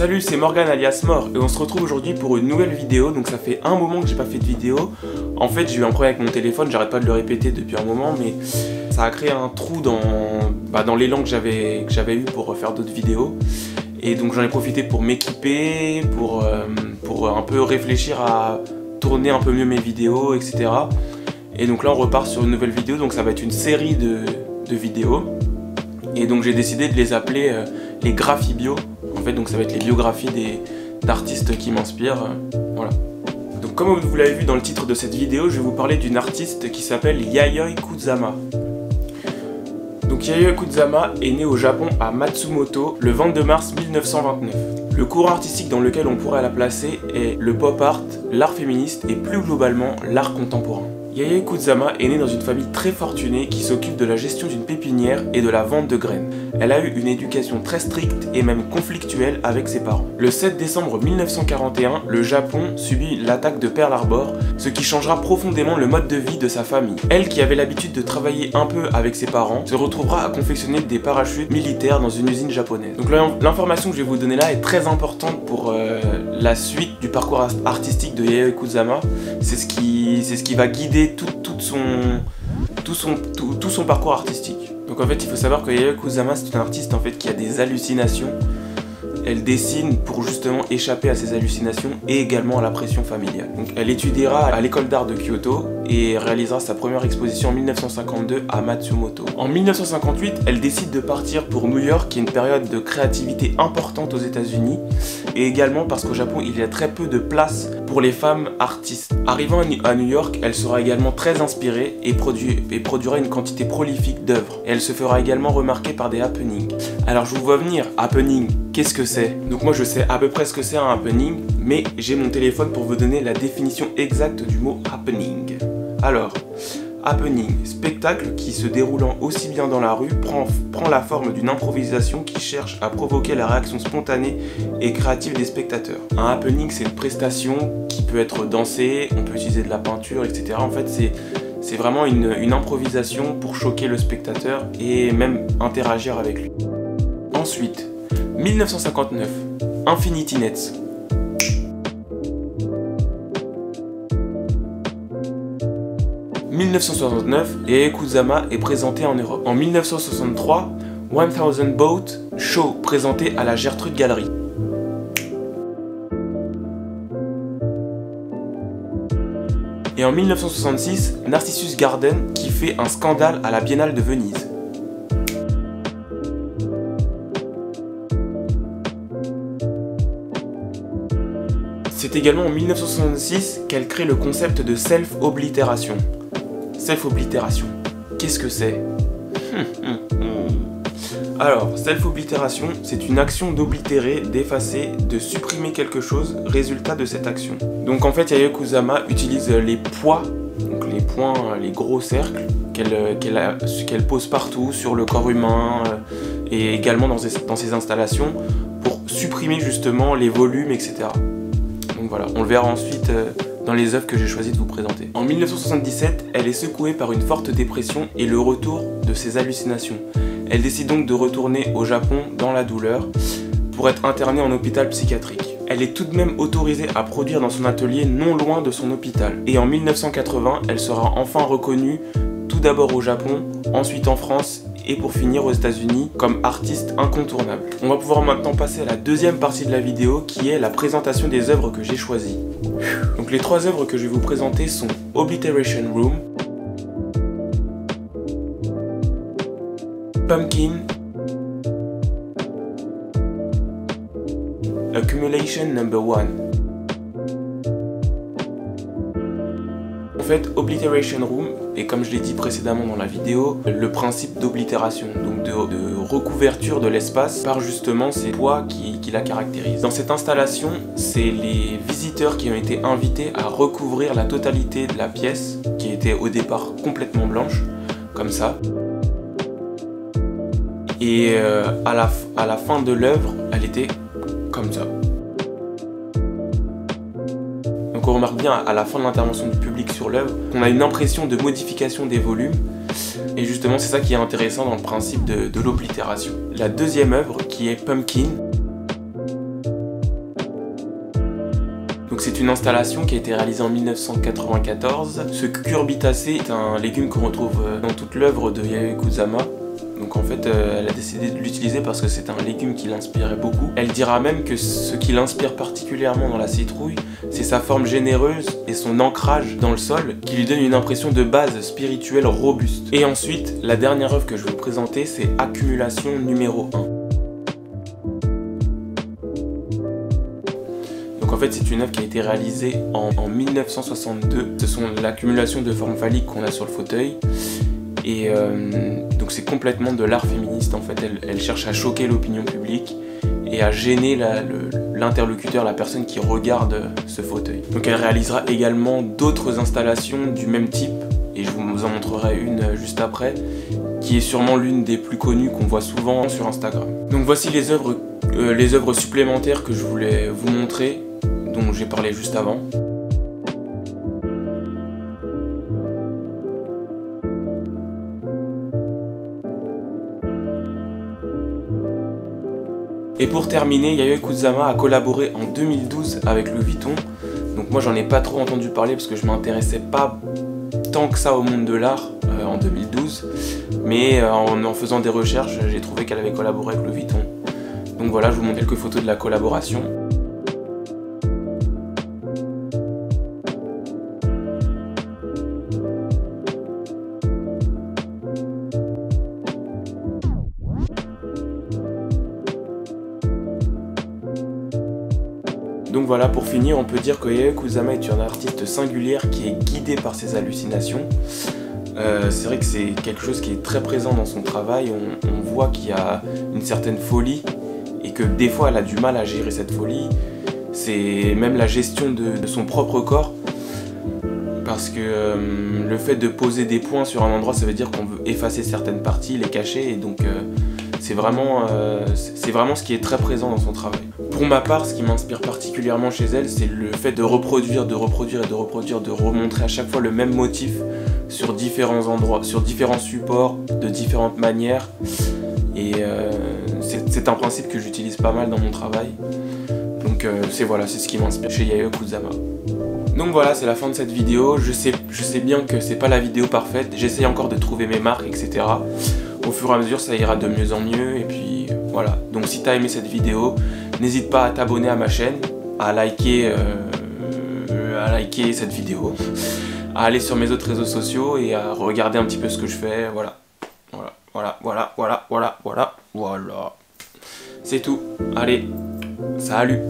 Salut, c'est Morgan alias Mor et on se retrouve aujourd'hui pour une nouvelle vidéo. Donc ça fait un moment que j'ai pas fait de vidéo. En fait j'ai eu un problème avec mon téléphone, j'arrête pas de le répéter depuis un moment, mais ça a créé un trou dans l'élan que j'avais eu pour faire d'autres vidéos. Et donc j'en ai profité pour m'équiper, pour un peu réfléchir à tourner un peu mieux mes vidéos, etc. Et donc là on repart sur une nouvelle vidéo, donc ça va être une série de vidéos. Et donc j'ai décidé de les appeler les graphibio. En fait donc ça va être les biographies d'artistes qui m'inspirent, voilà. Donc comme vous l'avez vu dans le titre de cette vidéo, je vais vous parler d'une artiste qui s'appelle Yayoi Kusama. Donc Yayoi Kusama est née au Japon à Matsumoto le 22 mars 1929. Le courant artistique dans lequel on pourrait la placer est le pop art, l'art féministe et plus globalement l'art contemporain. Yayoi Kusama est née dans une famille très fortunée qui s'occupe de la gestion d'une pépinière et de la vente de graines. Elle a eu une éducation très stricte et même conflictuelle avec ses parents. Le 7 décembre 1941, le Japon subit l'attaque de Pearl Harbor, ce qui changera profondément le mode de vie de sa famille. Elle, qui avait l'habitude de travailler un peu avec ses parents, se retrouvera à confectionner des parachutes militaires dans une usine japonaise. Donc l'information que je vais vous donner là est très importante pour la suite du parcours artistique de Yayoi Kusama. C'est ce qui va guider tout son parcours artistique. Donc en fait il faut savoir que Yayoi Kusama c'est une artiste en fait qui a des hallucinations. Elle dessine pour justement échapper à ses hallucinations et également à la pression familiale. Donc elle étudiera à l'école d'art de Kyoto et réalisera sa première exposition en 1952 à Matsumoto. En 1958, elle décide de partir pour New York, qui est une période de créativité importante aux États-Unis, et également parce qu'au Japon, il y a très peu de place pour les femmes artistes. Arrivant à New York, elle sera également très inspirée et produira une quantité prolifique d'œuvres. Elle se fera également remarquer par des happenings. Alors je vous vois venir, happening, qu'est-ce que c'est? Donc moi je sais à peu près ce que c'est un happening, mais j'ai mon téléphone pour vous donner la définition exacte du mot happening. Alors, happening, spectacle qui se déroulant aussi bien dans la rue prend la forme d'une improvisation qui cherche à provoquer la réaction spontanée et créative des spectateurs. Un happening c'est une prestation qui peut être dansée, on peut utiliser de la peinture, etc. En fait c'est vraiment une improvisation pour choquer le spectateur et même interagir avec lui. Ensuite, 1959, Infinity Nets. En 1969, Yayoi Kusama est présentée en Europe. En 1963, 1000 Boat Show présenté à la Gertrude Gallery. Et en 1966, Narcissus Garden qui fait un scandale à la Biennale de Venise. C'est également en 1966 qu'elle crée le concept de self-oblitération. Self-oblitération, qu'est-ce que c'est? Alors, self-oblitération, c'est une action d'oblitérer, d'effacer, de supprimer quelque chose, résultat de cette action. Donc en fait, Yayoi Kusama utilise les poids, donc les points, les gros cercles, qu'elle pose partout sur le corps humain et également dans ses installations pour supprimer justement les volumes, etc. Donc voilà, on le verra ensuite dans les œuvres que j'ai choisi de vous présenter. En 1977, elle est secouée par une forte dépression et le retour de ses hallucinations. Elle décide donc de retourner au Japon dans la douleur pour être internée en hôpital psychiatrique. Elle est tout de même autorisée à produire dans son atelier non loin de son hôpital. Et en 1980, elle sera enfin reconnue tout d'abord au Japon, ensuite en France et pour finir aux États-Unis comme artiste incontournable. On va pouvoir maintenant passer à la deuxième partie de la vidéo qui est la présentation des œuvres que j'ai choisies. Donc les trois œuvres que je vais vous présenter sont Obliteration Room, Pumpkin, Accumulation No. 1. En fait, Obliteration Room est, comme je l'ai dit précédemment dans la vidéo, le principe d'oblitération, donc de recouverture de l'espace par justement ces poids qui la caractérisent. Dans cette installation, c'est les visiteurs qui ont été invités à recouvrir la totalité de la pièce, qui était au départ complètement blanche, comme ça. Et à la fin de l'œuvre, elle était comme ça. Donc on remarque bien à la fin de l'intervention du public sur l'œuvre qu'on a une impression de modification des volumes et justement c'est ça qui est intéressant dans le principe de l'oblitération. La deuxième œuvre qui est Pumpkin, Donc c'est une installation qui a été réalisée en 1994. Ce cucurbitacé est un légume qu'on retrouve dans toute l'œuvre de Yayoi Kusama. Donc en fait, elle a décidé de l'utiliser parce que c'est un légume qui l'inspirait beaucoup. Elle dira même que ce qui l'inspire particulièrement dans la citrouille, c'est sa forme généreuse et son ancrage dans le sol qui lui donne une impression de base spirituelle robuste. Et ensuite, la dernière œuvre que je vais vous présenter, c'est Accumulation numéro 1. Donc en fait, c'est une œuvre qui a été réalisée en 1962. Ce sont l'accumulation de formes phalliques qu'on a sur le fauteuil. Et donc c'est complètement de l'art féministe en fait, elle cherche à choquer l'opinion publique et à gêner l'interlocuteur, la personne qui regarde ce fauteuil. Donc elle réalisera également d'autres installations du même type, et je vous en montrerai une juste après, qui est sûrement l'une des plus connues qu'on voit souvent sur Instagram. Donc voici les œuvres supplémentaires que je voulais vous montrer, dont j'ai parlé juste avant. Et pour terminer, Yayoi Kusama a collaboré en 2012 avec Louis Vuitton. Donc moi j'en ai pas trop entendu parler parce que je m'intéressais pas tant que ça au monde de l'art en 2012. Mais en faisant des recherches, j'ai trouvé qu'elle avait collaboré avec Louis Vuitton. Donc voilà, je vous montre quelques photos de la collaboration. Donc voilà, pour finir, on peut dire que Yayoi Kusama est une artiste singulière qui est guidée par ses hallucinations. C'est vrai que c'est quelque chose qui est très présent dans son travail, on voit qu'il y a une certaine folie et que des fois elle a du mal à gérer cette folie. C'est même la gestion de son propre corps, parce que le fait de poser des points sur un endroit, ça veut dire qu'on veut effacer certaines parties, les cacher, et donc c'est vraiment ce qui est très présent dans son travail. Pour ma part, ce qui m'inspire particulièrement chez elle, c'est le fait de reproduire, de remontrer à chaque fois le même motif sur différents endroits, sur différents supports, de différentes manières. Et c'est un principe que j'utilise pas mal dans mon travail. Donc c'est ce qui m'inspire chez Yayoi Kusama. Donc voilà, c'est la fin de cette vidéo. Je sais bien que c'est pas la vidéo parfaite, j'essaye encore de trouver mes marques, etc. Au fur et à mesure, ça ira de mieux en mieux, et puis voilà. Donc si t'as aimé cette vidéo, n'hésite pas à t'abonner à ma chaîne, à liker cette vidéo, à aller sur mes autres réseaux sociaux et à regarder un petit peu ce que je fais, voilà. Voilà. C'est tout. Allez, salut!